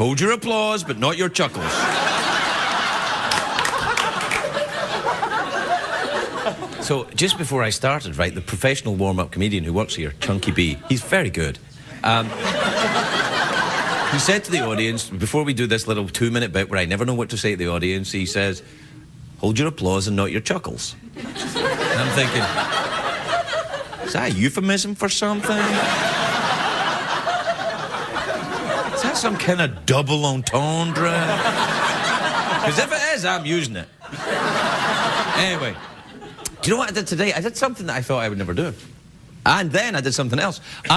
Hold your applause, but not your chuckles. So, just before I started, right, the professional warm-up comedian who works here, Chunky B, he's very good. He said to the audience, before we do this little 2-minute bit where I never know what to say to the audience, he says, hold your applause and not your chuckles. And I'm thinking, is that a euphemism for something? Is that some kind of double entendre? Because if it is, I'm using it. Anyway, do you know what I did today? I did something that I thought I would never do. And then I did something else. Oh,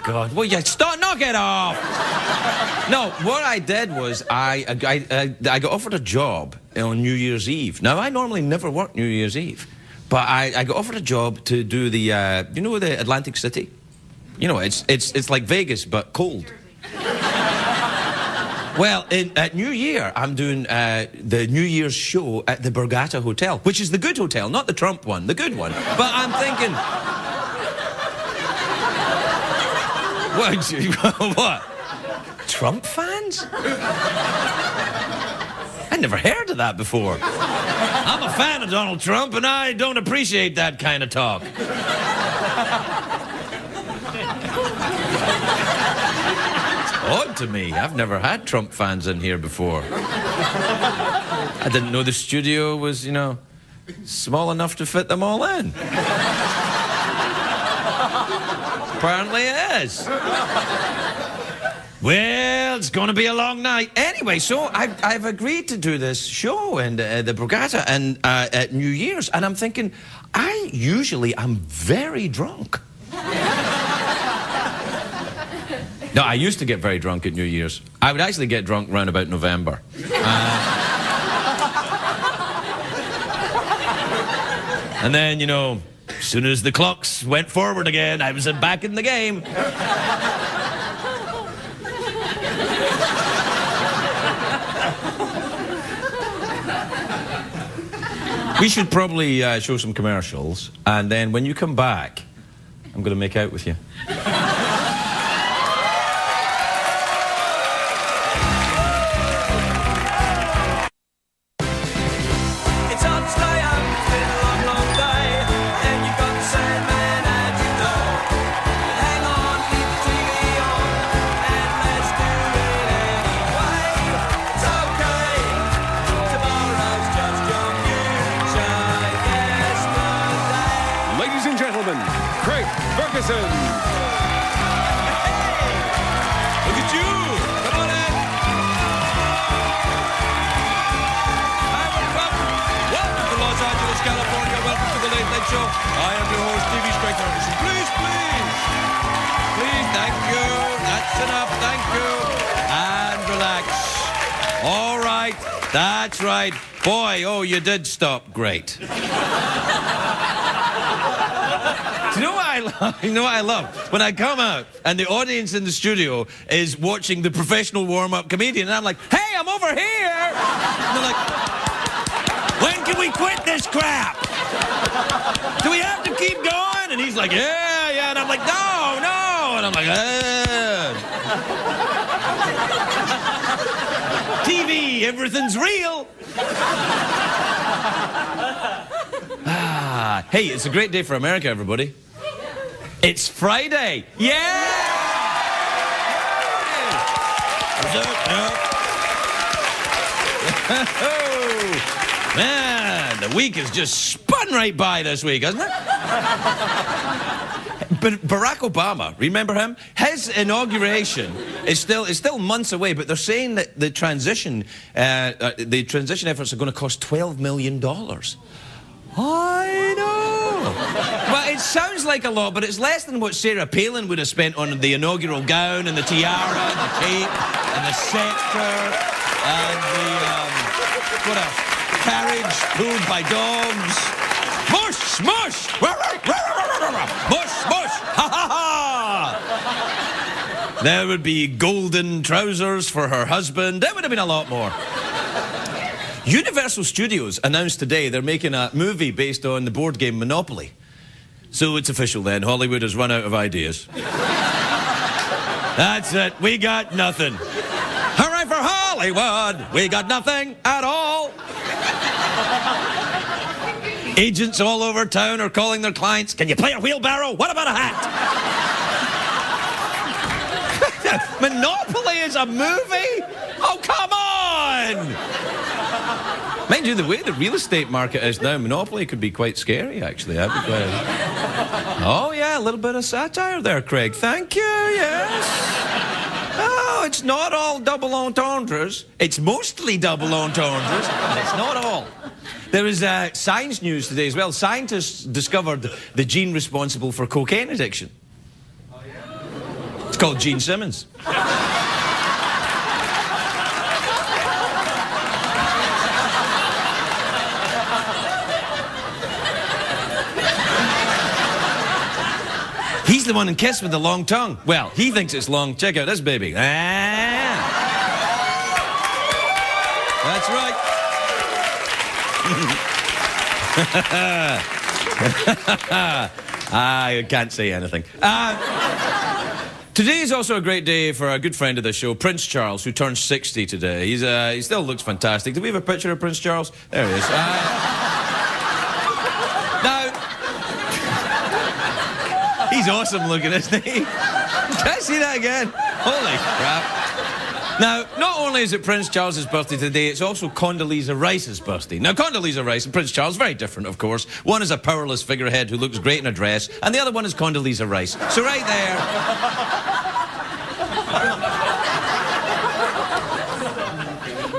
God. Well, yeah, stop, knock it off. No, what I did was I got offered a job on New Year's Eve. Now, I normally never work New Year's Eve, but I got offered a job to do the, you know, the Atlantic City? You know, it's like Vegas, but cold. Well, at New Year, I'm doing the New Year's show at the Borgata Hotel, which is the good hotel, not the Trump one, the good one. But I'm thinking... What? Trump fans? I never heard of that before. I'm a fan of Donald Trump, and I don't appreciate that kind of talk. Odd to me. I've never had Trump fans in here before. I didn't know the studio was, you know, small enough to fit them all in. Apparently it is. Well, it's going to be a long night. Anyway, so I've agreed to do this show in the Borgata and at New Year's, and I'm thinking, I'm very drunk. No, I used to get very drunk at New Year's. I would actually get drunk round about November. And then, you know, as soon as the clocks went forward again, I was back in the game. We should probably show some commercials, and then when you come back, I'm going to make out with you. Ferguson. Hey! Look at you! Come on in! Hi, welcome to Los Angeles, California. Welcome to the Late Night Show. I am your host, Davies. Please, please! Please, thank you. That's enough, thank you. And relax. All right, that's right. Boy, oh, you did stop. Great. Do you know what I love? You know what I love? When I come out and the audience in the studio is watching the professional warm-up comedian, and I'm like, hey, I'm over here! And they're like, when can we quit this crap? Do we have to keep going? And he's like, yeah. And I'm like, no. And I'm like, TV, everything's real. Hey, it's a great day for America, everybody. It's Friday. Yeah! Oh, man, the week has just spun right by this week, hasn't it? But Barack Obama, remember him? His inauguration is still months away, but they're saying that the transition efforts are going to cost $12 million. I know. Well, it sounds like a lot, but it's less than what Sarah Palin would have spent on the inaugural gown and the tiara and the cape and the scepter and the, what else? Carriage pulled by dogs. Mush, smush! Mush, smush! Ha, ha, ha! There would be golden trousers for her husband. There would have been a lot more. Universal Studios announced today they're making a movie based on the board game Monopoly. So it's official then. Hollywood has run out of ideas. That's it. We got nothing. Hooray for Hollywood! We got nothing at all. Agents all over town are calling their clients, can you play a wheelbarrow? What about a hat? Monopoly is a movie? Oh, come on! Mind you, the way the real estate market is now, Monopoly could be quite scary, actually. I'd be quite... Oh, yeah, a little bit of satire there, Craig. Thank you, yes. Oh, it's not all double entendres. It's mostly double entendres, but it's not all. There was science news today as well. Scientists discovered the gene responsible for cocaine addiction. Oh, yeah? It's called Gene Simmons. He's the one in Kiss with the long tongue. Well, he thinks it's long. Check out this baby. Ah. That's right. I can't say anything. Today is also a great day for a good friend of the show, Prince Charles, who turns 60 today. He still looks fantastic. Do we have a picture of Prince Charles? There he is. Now, he's awesome looking, isn't he? Can I see that again? Holy crap. Now, not only is it Prince Charles's birthday today, it's also Condoleezza Rice's birthday. Now, Condoleezza Rice and Prince Charles, very different, of course. One is a powerless figurehead who looks great in a dress, and the other one is Condoleezza Rice. So right there...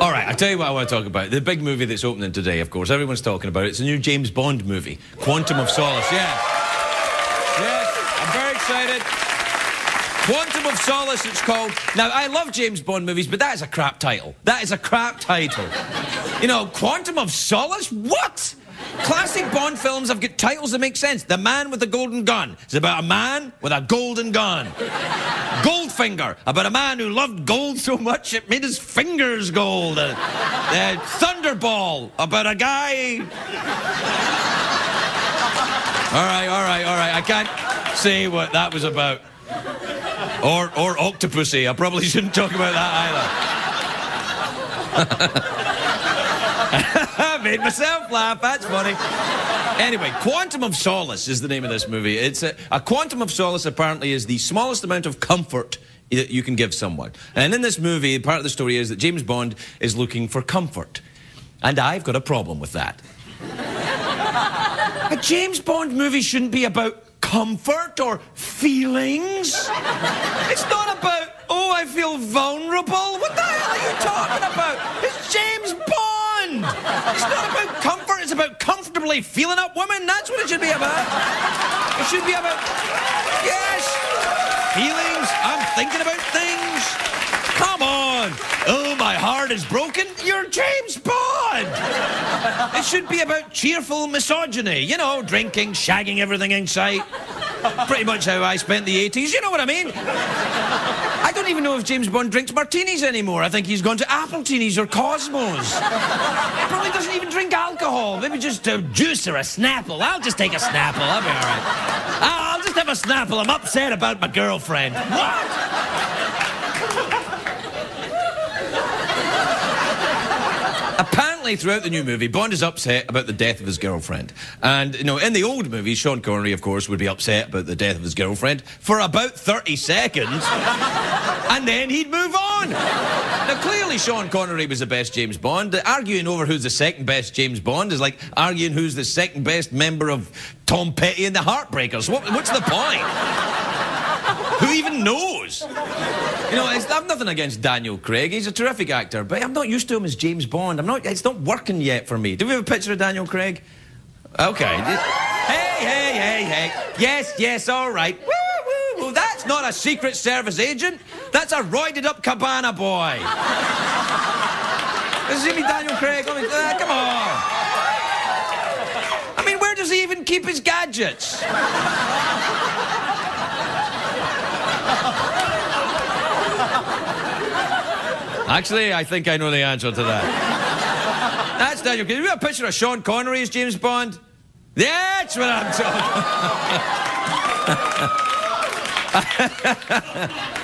All right, I'll tell you what I want to talk about. The big movie that's opening today, of course. Everyone's talking about it. It's a new James Bond movie, Quantum of Solace. Yeah. Yes, I'm very excited. Quantum of Solace, it's called. Now, I love James Bond movies, but that is a crap title. That is a crap title. You know, Quantum of Solace? What? Classic Bond films have got titles that make sense. The Man with the Golden Gun. It's about a man with a golden gun. Goldfinger, about a man who loved gold so much it made his fingers gold. Thunderball, about a guy... All right. I can't say what that was about. Or Octopussy. I probably shouldn't talk about that either. I made myself laugh. That's funny. Anyway, Quantum of Solace is the name of this movie. It's a Quantum of Solace apparently is the smallest amount of comfort that you can give someone. And in this movie, part of the story is that James Bond is looking for comfort. And I've got a problem with that. A James Bond movie shouldn't be about comfort or feelings. It's not about, oh, I feel vulnerable. What the hell are you talking about? It's James Bond. It's not about comfort. It's about comfortably feeling up women. That's what it should be about. It should be about, yes, feelings. I'm thinking about things. Come on. Oh, my heart is broken. You're James Bond. It should be about cheerful misogyny. You know, drinking, shagging everything in sight. Pretty much how I spent the 80s. You know what I mean? I don't even know if James Bond drinks martinis anymore. I think he's gone to Appletinis or Cosmos. He probably doesn't even drink alcohol. Maybe just a juice or a Snapple. I'll just take a Snapple. I'll be all right. I'll just have a Snapple. I'm upset about my girlfriend. What? Apparently, throughout the new movie, Bond is upset about the death of his girlfriend. And, you know, in the old movies, Sean Connery, of course, would be upset about the death of his girlfriend for about 30 seconds. And then he'd move on. Now, clearly, Sean Connery was the best James Bond. Arguing over who's the second best James Bond is like arguing who's the second best member of Tom Petty and the Heartbreakers. What's the point? Who even knows? You know, I've nothing against Daniel Craig. He's a terrific actor, but I'm not used to him as James Bond. It's not working yet for me. Do we have a picture of Daniel Craig? Okay. Hey. Yes, all right. Woo. That's not a Secret Service agent. That's a roided-up cabana boy. This is Daniel Craig. Come on. I mean, where does he even keep his gadgets? Actually, I think I know the answer to that. That's Daniel. Can you have a picture of Sean Connery as James Bond? That's what I'm talking about.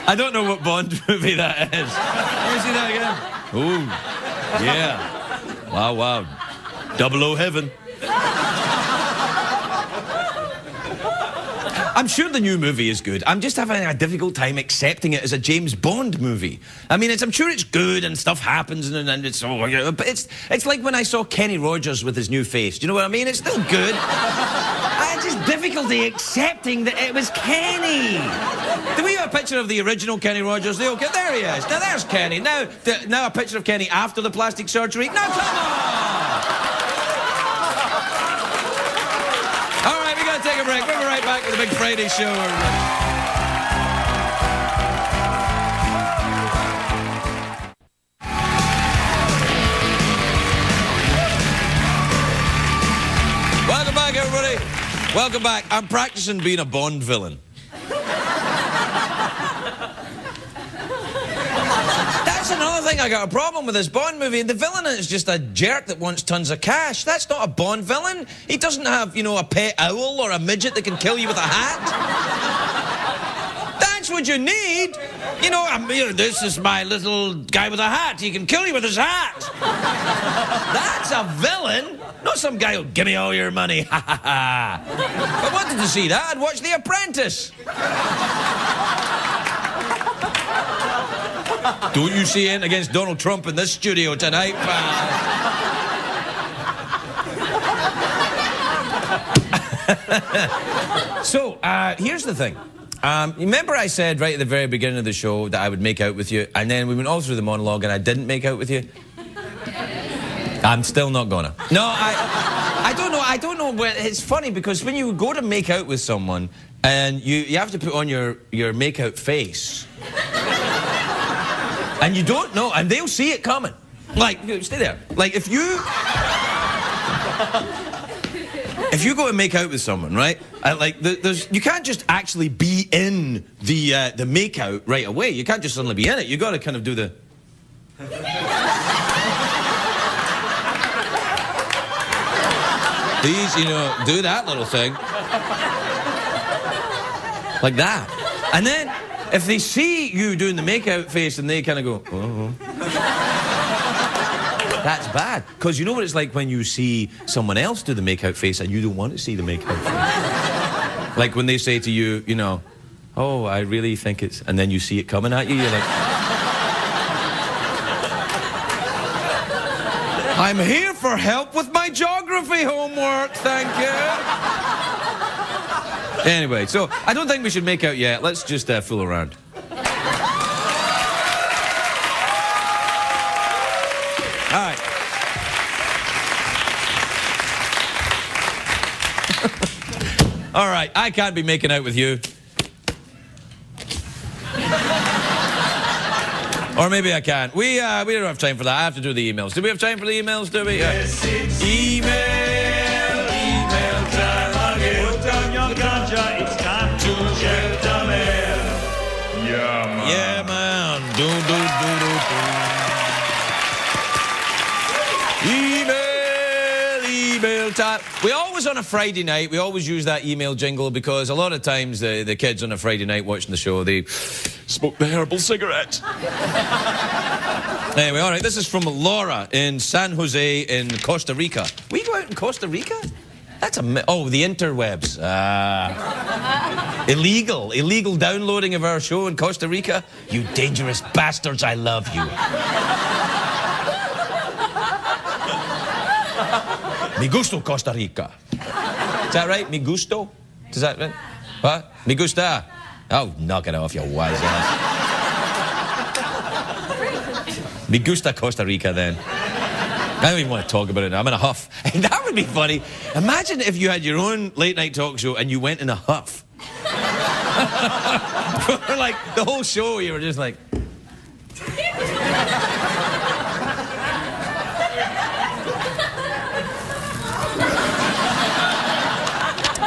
I don't know what Bond movie that is. Let me see that again. Ooh, yeah. Wow, wow. 00 Heaven. I'm sure the new movie is good. I'm just having a difficult time accepting it as a James Bond movie. I mean, I'm sure it's good and stuff happens and it's oh, yeah, but it's like when I saw Kenny Rogers with his new face. Do you know what I mean? It's still good. I had just difficulty accepting that it was Kenny. Do we have a picture of the original Kenny Rogers? Okay, there he is. Now there's Kenny. Now a picture of Kenny after the plastic surgery. Now come on! All right, we got to take a break. We'll be right back with the Big Friday show. Welcome back, everybody. Welcome back. I'm practicing being a Bond villain. That's another thing I got a problem with this Bond movie. The villain is just a jerk that wants tons of cash. That's not a Bond villain. He doesn't have, you know, a pet owl or a midget that can kill you with a hat. That's what you need. You know, this is my little guy with a hat. He can kill you with his hat. That's a villain. Not some guy who'll give me all your money. Ha ha ha. If I wanted to see that, I'd watch The Apprentice. Don't you see anything against Donald Trump in this studio tonight, pal? So, here's the thing. Remember I said right at the very beginning of the show that I would make out with you, and then we went all through the monologue and I didn't make out with you? I'm still not gonna. No, I don't know. I don't know. It's funny because when you go to make out with someone and you have to put on your make-out face. And you don't know, and they'll see it coming. Like, stay there. Like, if you go and make out with someone, right? You can't just actually be in the make-out right away. You can't just suddenly be in it. You got to kind of do the. Please, you know, do that little thing. Like that. And then. If they see you doing the make-out face and they kind of go, oh, that's bad. Because you know what it's like when you see someone else do the make-out face and you don't want to see the make-out face. Like when they say to you, you know, oh, I really think it's... And then you see it coming at you, you're like... I'm here for help with my geography homework, thank you. Anyway, so I don't think we should make out yet. Let's just fool around. All right. All right, I can't be making out with you. Or maybe I can. We don't have time for that. I have to do the emails. Do we have time for the emails, do we? Yes, it's email time again. Put down your ganja, it's time to check the mail. Yeah, man. Yeah, man. Do. Email time. We always on a Friday night, we always use that email jingle because a lot of times the kids on a Friday night watching the show, they smoke the herbal cigarette. Anyway, all right, this is from Laura in San Jose in Costa Rica. We go out in Costa Rica? That's the interwebs. Illegal downloading of our show in Costa Rica. You dangerous bastards, I love you. Me gusto Costa Rica. Is that right? Me gusto? Is that right? What? Me gusta? Oh, knock it off, you wise ass. Me gusta Costa Rica, then. I don't even want to talk about it now. I'm in a huff. That would be funny. Imagine if you had your own late-night talk show and you went in a huff. For like the whole show, you were just like...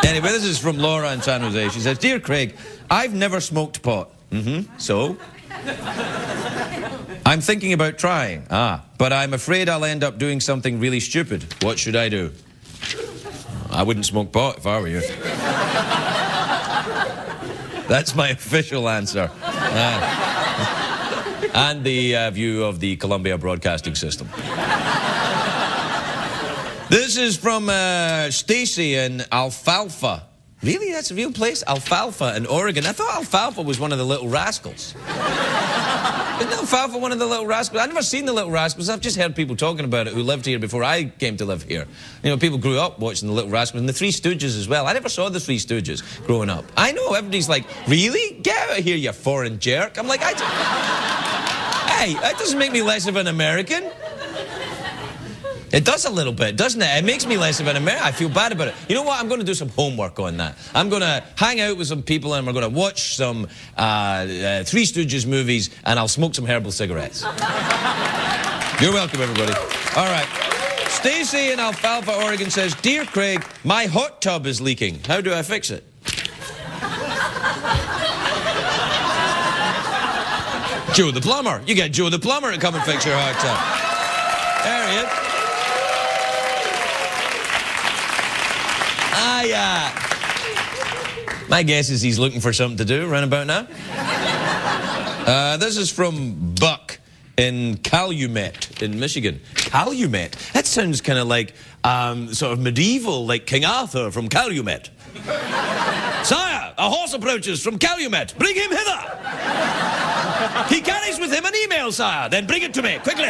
Anyway, this is from Laura in San Jose. She says, Dear Craig, I've never smoked pot. So? I'm thinking about trying. But I'm afraid I'll end up doing something really stupid. What should I do? I wouldn't smoke pot if I were you. That's my official answer. And the view of the Columbia Broadcasting System. This is from Stacy in Alfalfa. Really? That's a real place? Alfalfa in Oregon. I thought Alfalfa was one of the Little Rascals. Isn't Alfalfa one of the Little Rascals? I've never seen the Little Rascals. I've just heard people talking about it who lived here before I came to live here. You know, people grew up watching the Little Rascals and the Three Stooges as well. I never saw the Three Stooges growing up. I know, everybody's like, really? Get out of here, you foreign jerk. I'm like, hey, that doesn't make me less of an American. It does a little bit, doesn't it? It makes me less of an American. I feel bad about it. You know what? I'm going to do some homework on that. I'm going to hang out with some people and we're going to watch some Three Stooges movies and I'll smoke some herbal cigarettes. You're welcome, everybody. All right. Stacy in Alfalfa, Oregon says, Dear Craig, my hot tub is leaking. How do I fix it? Joe the plumber. You get Joe the plumber to come and fix your hot tub. There he is. My guess is he's looking for something to do right about now. This is from Buck in Calumet in Michigan. Calumet? That sounds kind of like sort of medieval, like King Arthur from Calumet. Sire, a horse approaches from Calumet. Bring him hither. He carries with him an email, sire. Then bring it to me, quickly.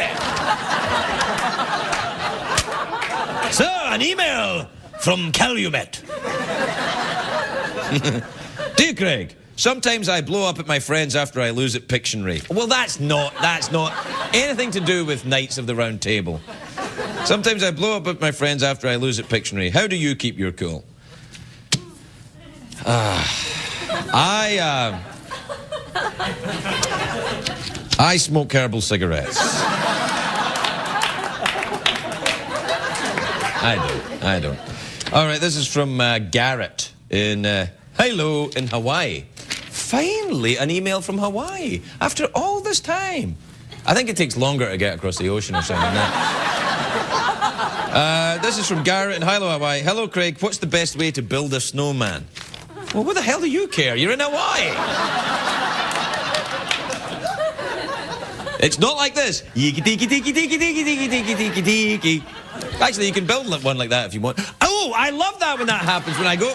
Sir, an email from Calumet. Dear Craig, sometimes I blow up at my friends after I lose at Pictionary. Well, that's not anything to do with Knights of the Round Table. Sometimes I blow up at my friends after I lose at Pictionary. How do you keep your cool? I smoke herbal cigarettes. I don't. All right, this is from Garrett in Hilo in Hawaii. Finally, an email from Hawaii after all this time. I think it takes longer to get across the ocean or something like that. This is from Garrett in Hilo, Hawaii. Hello, Craig. What's the best way to build a snowman? Well, what the hell do you care? You're in Hawaii. It's not like this. Actually, you can build one like that if you want. Oh, I love that when that happens, when I go...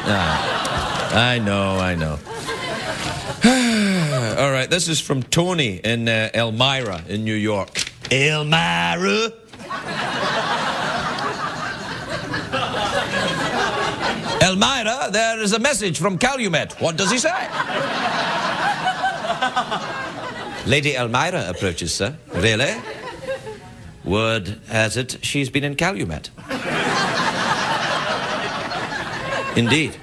I know. All right, this is from Tony in Elmira in New York. Elmira? Elmira, there is a message from Calumet. What does he say? Lady Elmira approaches, sir. Really? Word has it she's been in Calumet. Indeed.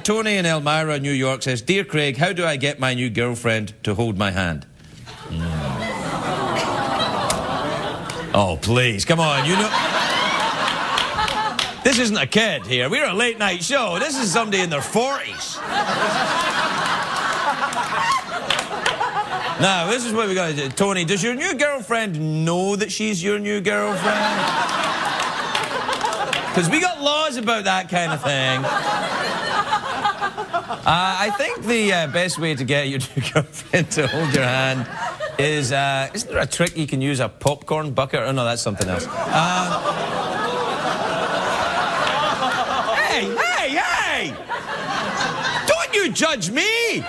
Tony in Elmira, New York says, Dear Craig, how do I get my new girlfriend to hold my hand? Oh, please, come on, you know... This isn't a kid here. We're a late night show. This is somebody in their 40s. Now, this is what we got to do. Tony, does your new girlfriend know that she's your new girlfriend? Because we got laws about that kind of thing. I think the best way to get your new girlfriend to hold your hand is, isn't there a trick you can use a popcorn bucket? Oh, no, that's something else. Hey! Don't you judge me!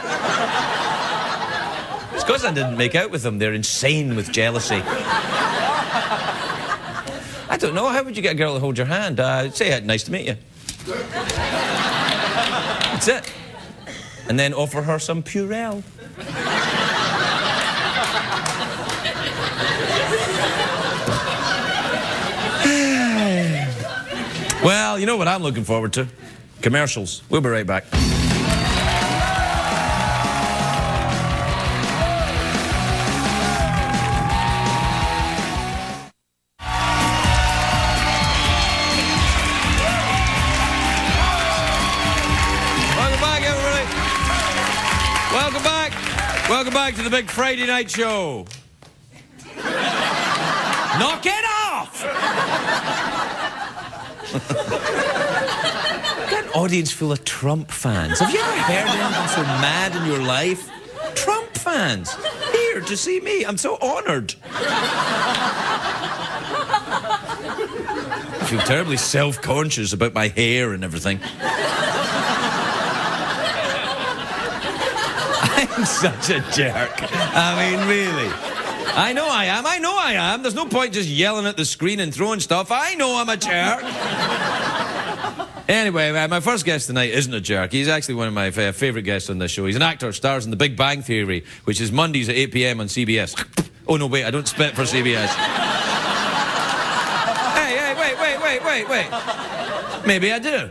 It's because I didn't make out with them. They're insane with jealousy. I don't know. How would you get a girl to hold your hand? Say, nice to meet you. That's it. And then offer her some Purell. Well, you know what I'm looking forward to? Commercials. We'll be right back. Welcome back to the big Friday night show. Knock it off! Got an audience full of Trump fans. Have you ever heard anything so mad in your life? Trump fans here to see me. I'm so honoured. I feel terribly self-conscious about my hair and everything. I'm such a jerk. I mean, really. I know I am. There's no point just yelling at the screen and throwing stuff. I know I'm a jerk. Anyway, my first guest tonight isn't a jerk. He's actually one of my favourite guests on this show. He's an actor, stars in The Big Bang Theory, which is Mondays at 8 p.m. on CBS. Oh, no, wait, I don't spit for CBS. Hey, wait. Maybe I do.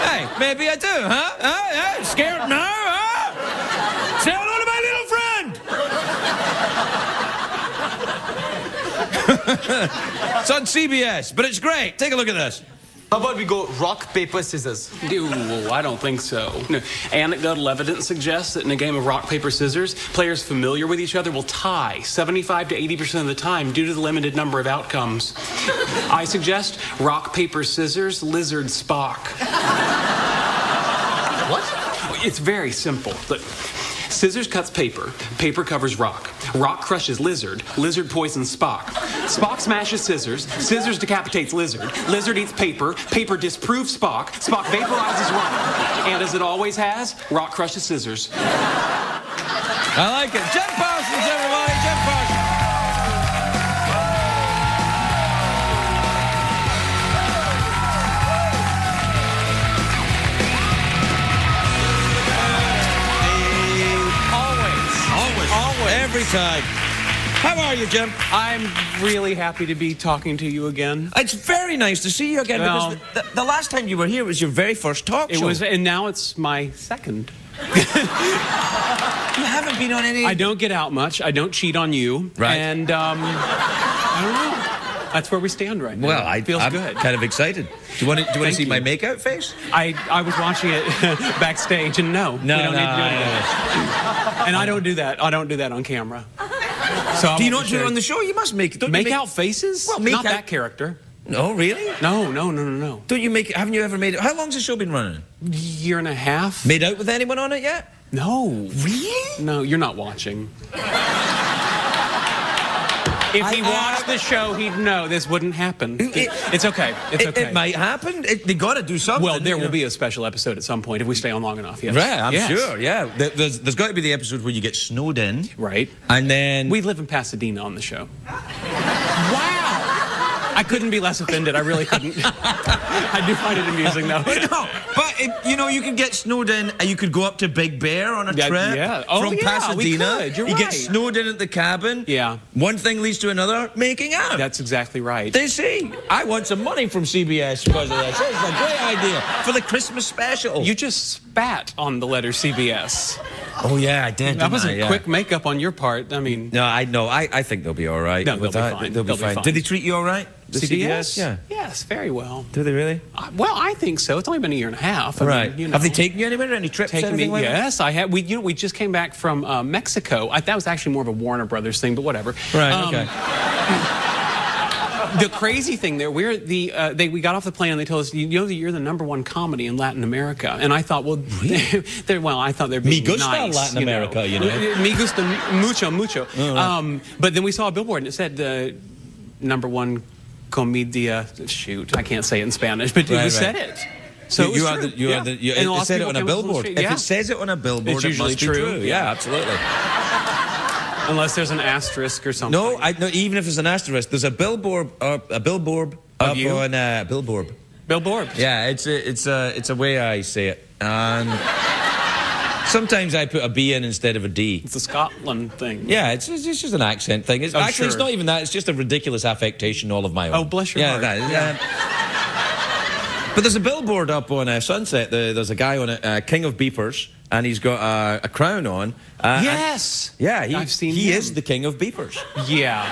Hey, maybe I do, huh? Huh? Scared now, huh? Say hello to my little friend! It's on CBS, but it's great. Take a look at this. How about we go rock, paper, scissors? Ooh, I don't think so. No. Anecdotal evidence suggests that in a game of rock, paper, scissors, players familiar with each other will tie 75 to 80% of the time due to the limited number of outcomes. I suggest rock, paper, scissors, lizard, Spock. What? It's very simple. Look, scissors cuts paper, paper covers rock. Rock crushes lizard, lizard poisons Spock. Spock smashes scissors, scissors decapitates lizard, lizard eats paper, paper disproves Spock, Spock vaporizes rock. And as it always has, rock crushes scissors. I like it. Jim Parsons, everybody. Jim Parsons. Always. Every time. How are you, Jim? I'm really happy to be talking to you again. It's very nice to see you again, Well, because the last time you were here was your very first talk show. It was, and now it's my second. You haven't been on any... I don't get out much. I don't cheat on you. Right. And, I don't know. That's where we stand right now. Well, Feels I'm good. kind of excited. Do you want to Thank see you. my makeout face? I was watching it backstage, and no, we don't need to do that. And I don't do that. I don't do that on camera. So Do you not do it on the show? You must make it. Don't make you out faces? Well, make not out- that character. No, really? No. Don't you make it? Haven't you ever made it? How long's the show been running? Year and a half. Made out with anyone on it yet? No. Really? No, you're not watching. If he watched the show, he'd know this wouldn't happen. It's okay. It's okay. It might happen. They got to do something. Well, there will be a special episode at some point if we stay on long enough. Yes. Right, I'm Yes. sure. Yeah, there's got to be the episode where you get snowed in, Right. and then We live in Pasadena on the show. Wow! I couldn't be less offended. I really couldn't. I do find it amusing, though. No, but you could get snowed in, and you could go up to Big Bear on a Yeah, trip yeah. Oh, from yeah, Pasadena. we could. You're you get right. snowed in at the cabin. Yeah. One thing leads to another. Making out. That's exactly right. They see. I want some money from CBS because of this. This is a great idea for the Christmas special. You just spat on the letter CBS. Oh yeah, I did. That was a a quick makeup on your part. I mean, No, I know. I think they'll be all right. No, with they'll be that. fine. They'll be fine. Did they treat you all right? The CBS? Yeah. Yes, very well. Do they really? Well, I think so. It's only been a year and a half. I Right. mean, you know. Have they taken you anywhere? Any trips? Taken me? anything like that? Yes, I have. We just came back from Mexico. That was actually more of a Warner Brothers thing, but whatever. Right. Okay. The crazy thing there, we got off the plane and they told us, you know, that you're the #1 comedy in Latin America. And I thought, well, I thought they're being Me gusta nice, Latin America, you know. Me gusta mucho. right. But then we saw a billboard and it said #1 comedia. Shoot, I can't say it in Spanish, but we said it. So you it are was the, true. you Yeah. are the, you, And it lots of said it people on a came up with the billboard. street. If Yeah. it says it on a billboard, It's it usually must be true. Yeah, absolutely. Unless there's an asterisk or something. No, even if there's an asterisk, there's a billboard up you? on billboard. Billboard. Yeah, it's a way I say it, and sometimes I put a B in instead of a D. It's a Scotland thing. Yeah, it's just an accent thing. It's, actually, it's sure. not even that. It's just a ridiculous affectation all of my own. Oh, bless your heart. Yeah. But there's a billboard up on Sunset. There's a guy on it, King of Beepers, and he's got a crown on. Yes. Yeah, I've seen he him. is the King of Beepers. Yeah.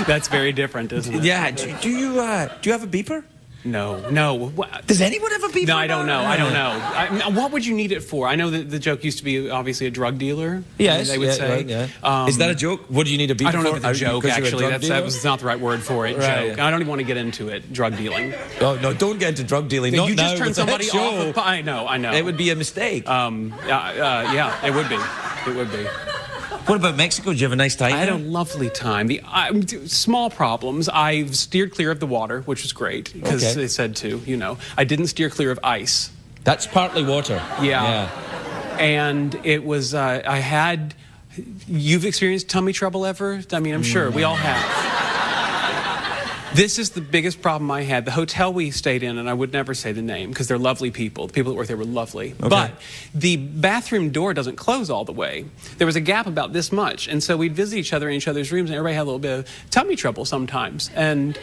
That's very different, isn't it? Yeah. Do you have a beeper? No. Does anyone ever beef? No, I don't know. What would you need it for? I know that the joke used to be obviously a drug dealer. Yes, they would say. Yeah. Is that a joke? What do you need a beef for? I don't know if it's a joke, actually. That was not the right word for it. Right. Joke. I don't even want to get into it. Drug dealing. Oh, no, don't get into drug dealing. Not you now, just turn with the somebody hit show. off. I know. It would be a mistake. Yeah, it would be. It would be. What about Mexico? Did you have a nice time? I had a lovely time. Small problems. I steered clear of the water, which was great because they said to. I didn't steer clear of ice. That's partly water. Yeah. And it was. You've experienced tummy trouble ever? I mean, I'm sure we all have. This is the biggest problem I had. The hotel we stayed in, and I would never say the name because they're lovely people. The people that work there were lovely. Okay. But the bathroom door doesn't close all the way. There was a gap about this much. And so we'd visit each other in each other's rooms, and everybody had a little bit of tummy trouble sometimes. And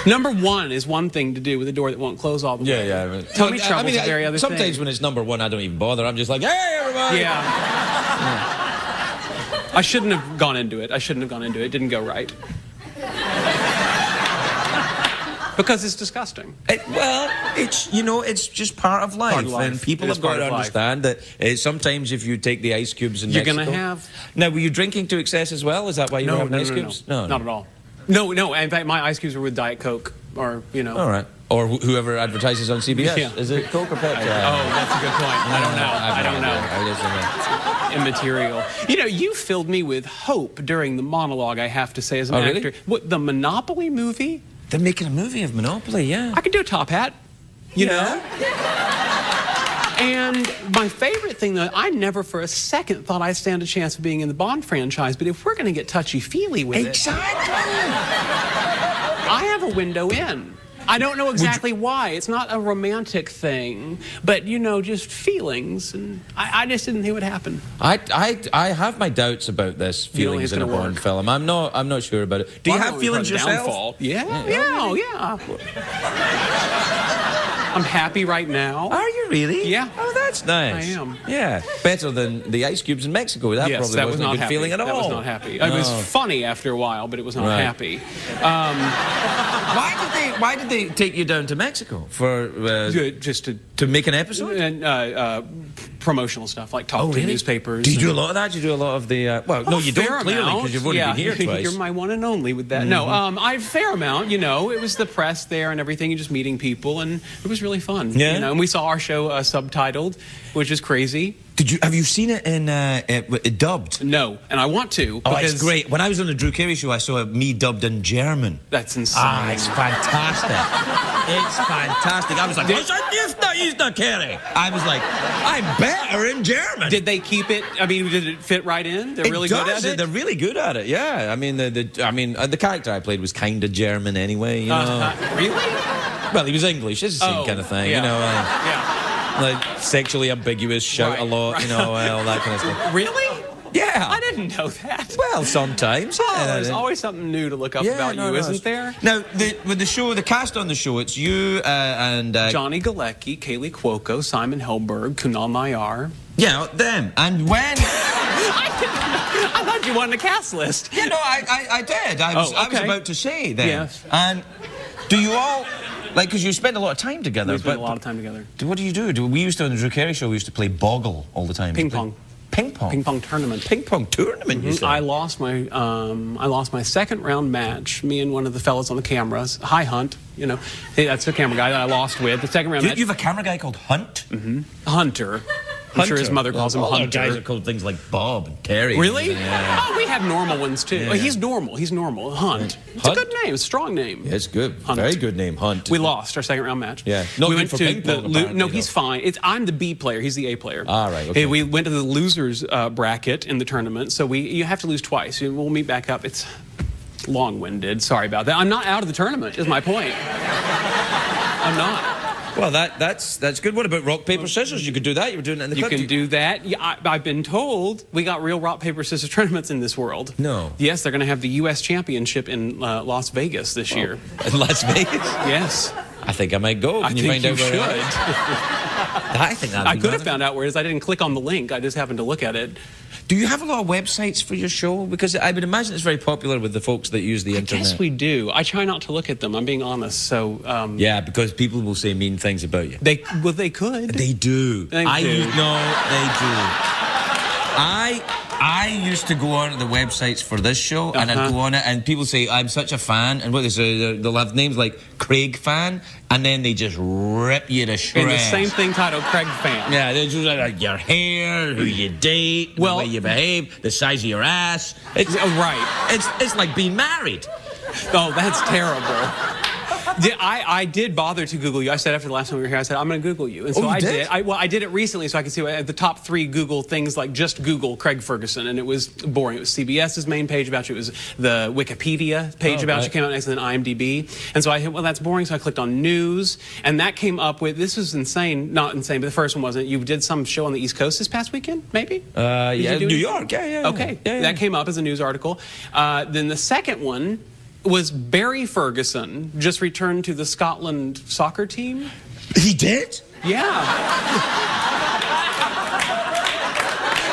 number one is one thing to do with a door that won't close all the way. Yeah. Tummy trouble is a very other thing. Sometimes when it's number one, I don't even bother. I'm just like, hey, everybody. Yeah. I shouldn't have gone into it. It didn't go right. Because it's disgusting. It's just part of life. Part of life. And people have got to understand that sometimes if you take the ice cubes in You're Mexico... going to have... Now, were you drinking to excess as well? Is that why you were having ice cubes? No, not at all. No. In fact, my ice cubes were with Diet Coke or, All right. Or whoever advertises on CBS. Yeah. Is it Coke or Pepsi? That's a good point. I don't know. Immaterial. You filled me with hope during the monologue, I have to say, as an actor. Really? What, the Monopoly movie? They're making a movie of Monopoly, yeah. I could do a top hat, you know? And my favorite thing, though, I never for a second thought I'd stand a chance of being in the Bond franchise, but if we're going to get touchy-feely with it... I have a window in. I don't know exactly why. It's not a romantic thing, but, just feelings. And I just didn't think it would happen. I have my doubts about this feelings in a Bond film. I'm not sure about it. Do you have feelings yourself? Yeah. I'm happy right now. Are you really? Yeah. Oh, that's nice. I am. Yeah. Better than the ice cubes in Mexico. That probably that wasn't was not a good happy. feeling at all. That was not happy. It was funny after a while, but it was not happy. Why did they take you down to Mexico for just to make an episode? And promotional stuff like talk to newspapers. Do you do a lot of that? Do you do a lot of the? No, you don't clearly because you've only been here twice. You're my one and only with that. No, I fair amount. It was the press there and everything. You're just meeting people, and it was really fun. Yeah. And we saw our show subtitled, which is crazy. Have you seen it in dubbed? No, and I want to. Oh, it's great. When I was on the Drew Carey show, I saw me dubbed in German. That's insane. It's fantastic. It's fantastic. I was like, he's not Carey. I was like, I'm better in German. Did they keep it? I mean, did it fit right in? They're really good at it. They're really good at it. Yeah. I mean, the character I played was kind of German anyway. Really? Well, he was English. It's the same kind of thing. Yeah. Like sexually ambiguous, shout a lot, all that kind of stuff. Really? Yeah. I didn't know that. Well, sometimes. There's always something new to look up about you, isn't there? Now, with the cast on the show, it's you and... Johnny Galecki, Kaylee Cuoco, Simon Helberg, Kunal Nayyar. Yeah, them. And when... I thought you wanted a cast list. Yeah, no, I did. I was about to say them. Yes. And do you all... because you spend a lot of time together. We spend a lot of time together. What do you do? We used to, on the Drew Carey show, we used to play Boggle all the time. Ping pong. Ping pong? Ping pong tournament. Ping pong tournament, you said? I lost my second round match, me and one of the fellas on the cameras. Hi, Hunt. Hey, that's the camera guy that I lost with. The second round match. You have a camera guy called Hunt? Mm-hmm. Hunter. I'm sure his mother calls him Hunter. Other guys are called things like Bob and Terry. Really? Yeah. Oh, we have normal ones too. Yeah. He's normal. Hunt. It's a good name. It's a strong name. Yeah, it's good. Hunt. Very good name, Hunt. We lost our second round match. Yeah. Not we good went for to ping pong, no, he's fine. I'm the B player. He's the A player. All right. Okay. Hey, we went to the losers bracket in the tournament, so you have to lose twice. We'll meet back up. It's long-winded. Sorry about that. I'm not out of the tournament. Is my point. I'm not. Well, that's good. What about rock, paper, scissors? You could do that. You were doing it in the club. You can do that. Yeah, I've been told we got real rock, paper, scissors tournaments in this world. No. Yes, they're going to have the U.S. Championship in Las Vegas this year. In Las Vegas? Yes. I think I might go. Can you find out where? I think you should. I think that. I could have found out where it is. I didn't click on the link. I just happened to look at it. Do you have a lot of websites for your show? Because I would imagine it's very popular with the folks that use the internet. Yes, we do. I try not to look at them. I'm being honest. So. Yeah, because people will say mean things about you. They could. They do. They do. No, they do. I used to go on to the websites for this show, and I'd go on it, and people say, I'm such a fan, and what they say, they'll have names like Craig fan, and then they just rip you to shreds. And the same thing titled Craig fan. Yeah, they just like your hair, who you date, the way you behave, the size of your ass. It's, right. It's like being married. Oh, that's terrible. I did bother to Google you. I said after the last time we were here, I said, I'm going to Google you. And so I did. I did it recently so I could see the top 3 Google things, like just Google Craig Ferguson. And it was boring. It was CBS's main page about you. It was the Wikipedia page about you came out next, and then IMDb. And so I hit, well, that's boring. So I clicked on news. And that came up with, this was insane. Not insane, but the first one wasn't. You did some show on the East Coast this past weekend, maybe? Yeah, New York. Yeah. Okay. Yeah. That came up as a news article. Then the second one was Barry Ferguson just returned to the Scotland soccer team. He did? Yeah.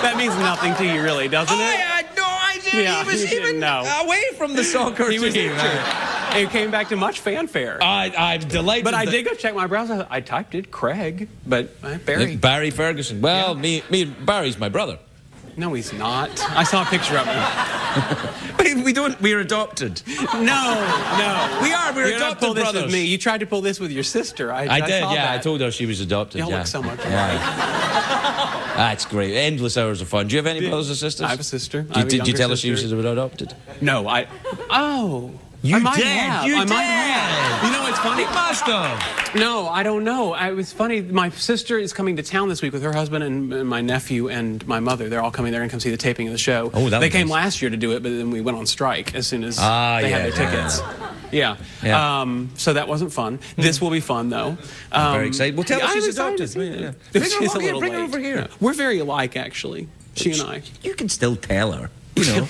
That means nothing to you, really, doesn't it? I had no idea. Yeah, he was you even didn't know. away from the soccer He was team. injured. It came back to much fanfare. I'm delighted. But I did go check my browser. I typed it, Craig, but Barry. Barry Ferguson. Well, me, Barry's my brother. No, he's not. I saw a picture of him. We're adopted. No. We are. We're You're not adopted pull this brothers. with me. You tried to pull this with your sister. I did, saw yeah. that. I told her she was adopted. Y'all yeah. look so much alike. That's great. Endless hours of fun. Do you have any brothers or sisters? I have a sister. Did you tell her she was adopted? No, You I might did. have. You I did. might have. You know, it's funny. You must have. No, I don't know. It was funny. My sister is coming to town this week with her husband and my nephew and my mother. They're all coming there and come see the taping of the show. Oh, they came last year to do it, but then we went on strike as soon as they had their tickets. Yeah. So that wasn't fun. This will be fun, though. Very excited. Well, tell her she's adopted. She's a little bring her late. over here. Yeah. We're very alike, actually. She and I. You can still tell her. You know.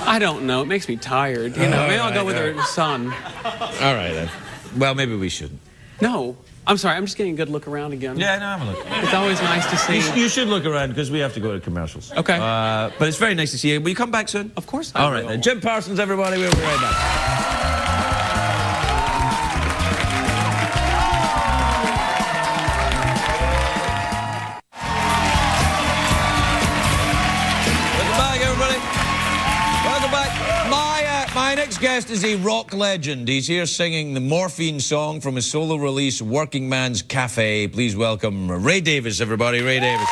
I don't know. It makes me tired. You know, maybe I'll go with her son. All right, then. Well, maybe we shouldn't. No. I'm sorry. I'm just getting a good look around again. Yeah, no, have a look. It's always nice to see. You should look around because we have to go to commercials. Okay. But it's very nice to see you. Will you come back soon? Of course I All right, will. then. Jim Parsons, everybody. We'll be right back. My next guest is a rock legend. He's here singing the Morphine song from his solo release, Working Man's Cafe. Please welcome Ray Davies, everybody. Ray Davies.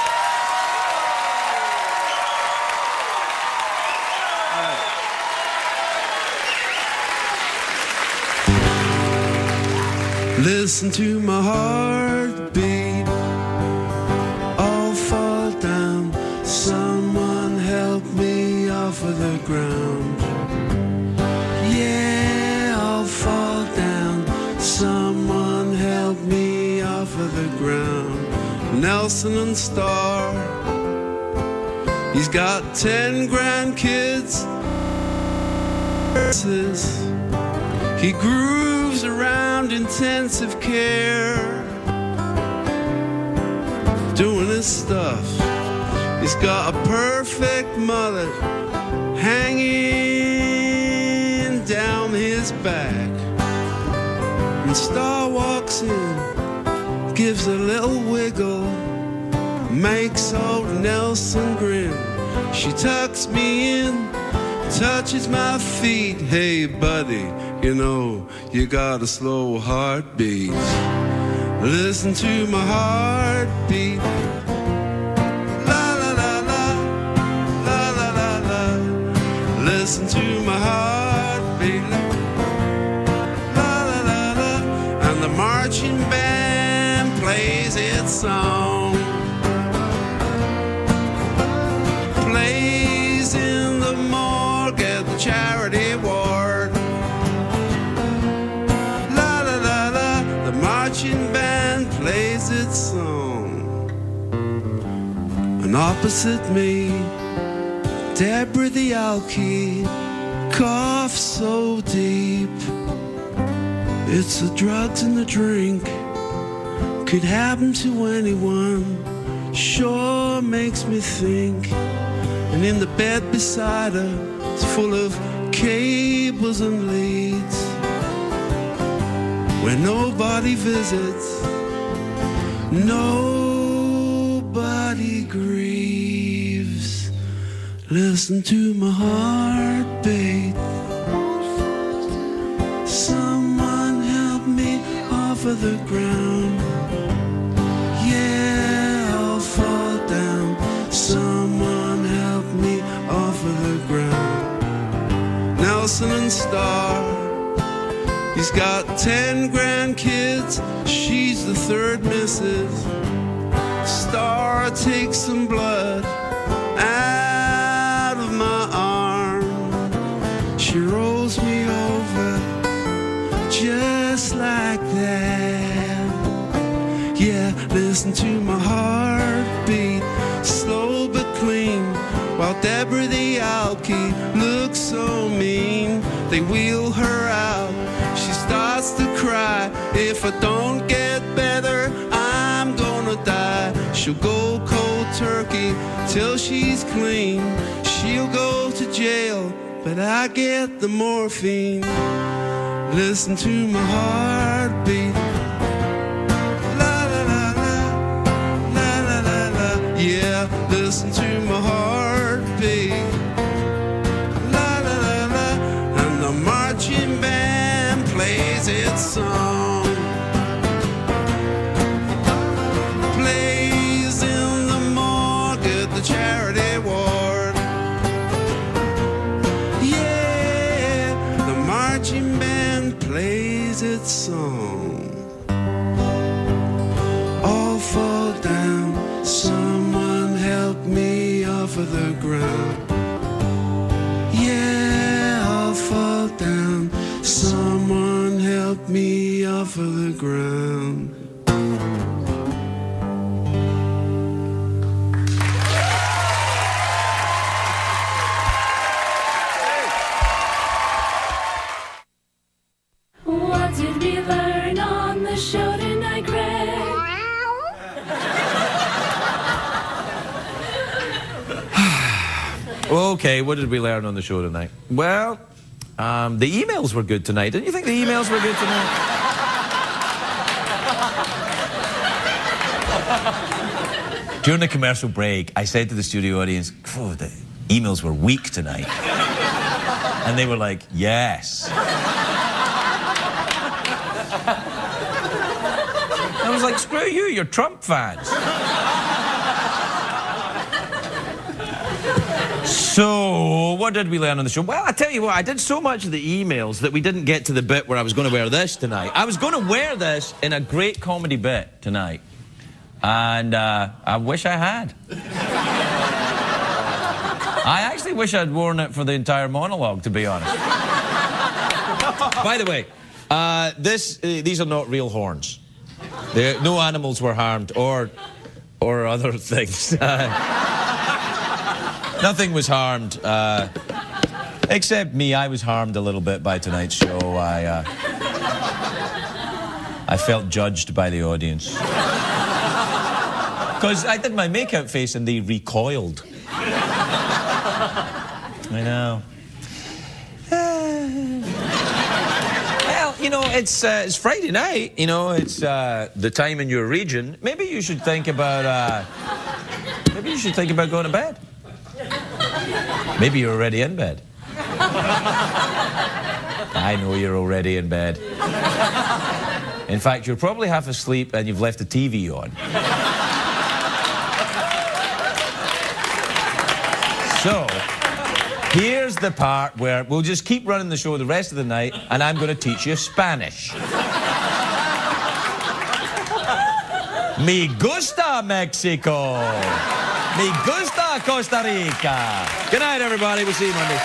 Listen to my heartbeat, all fall down. Someone help me off of the ground. Yeah, I'll fall down. Someone help me off of the ground. Nelson and Starr, he's got 10 grandkids. He grooves around intensive care, doing his stuff. He's got a perfect mullet hanging down his back. And Star walks in, gives a little wiggle, makes old Nelson grin. She tucks me in, touches my feet. Hey buddy, you know you got a slow heartbeat. Listen to my heartbeat. La la la la, la la la la. Listen to my heartbeat. La la la la. And the marching band plays its song. Plays in the morgue at the charity ward. La la la la. The marching band plays its song. And opposite me, Deborah the alky coughs so deep. It's the drugs and the drink could happen to anyone sure makes me think. And in the bed beside her, it's full of cables and leads where nobody visits, nobody grieves. Listen to my heartbeat. Someone help me off of the ground. Yeah, I'll fall down. Someone help me off of the ground. Nelson and Starr, he's got 10 grandkids, she's the third missus. Starr takes some blood out of my arm. She rolls me over just like that. Yeah, listen to my heartbeat, slow but clean. While Deborah the alky looks so mean, they wheel her out, she starts to cry. If I don't get better, I'm gonna die. She'll go cold turkey till she's clean. She'll go to jail, but I get the morphine. Listen to my heartbeat. La la la la, la la la la. Yeah, listen to my heartbeat. La la la la. And the marching band plays its song. Plays in the morgue at the charity ward. Yeah, the marching band plays its song. All fall down, someone help me off of the ground. Yeah, I'll fall down, someone help me off of the ground. What did we learn on the show tonight, Greg? Okay, what did we learn on the show tonight? Well, the emails were good tonight. Didn't you think the emails were good tonight? During the commercial break, I said to the studio audience, oh, the emails were weak tonight. And they were like, yes. I was like, screw you, you're Trump fans. So, what did we learn on the show? Well, I tell you what, I did so much of the emails that we didn't get to the bit where I was going to wear this tonight. I was going to wear this in a great comedy bit tonight. And I wish I had. I actually wish I'd worn it for the entire monologue, to be honest. By the way, these are not real horns. No animals were harmed or other things. Nothing was harmed, except me. I was harmed a little bit by tonight's show. I felt judged by the audience. Because I did my make-out face and they recoiled. I know. Well, you know, it's Friday night. You know, it's the time in your region. Maybe you should think about going to bed. Maybe you're already in bed. I know you're already in bed. In fact, you're probably half asleep and you've left the TV on. So, here's the part where we'll just keep running the show the rest of the night and I'm going to teach you Spanish. Me gusta Mexico. Me gusta Costa Rica. Good night, everybody. We'll see you Monday.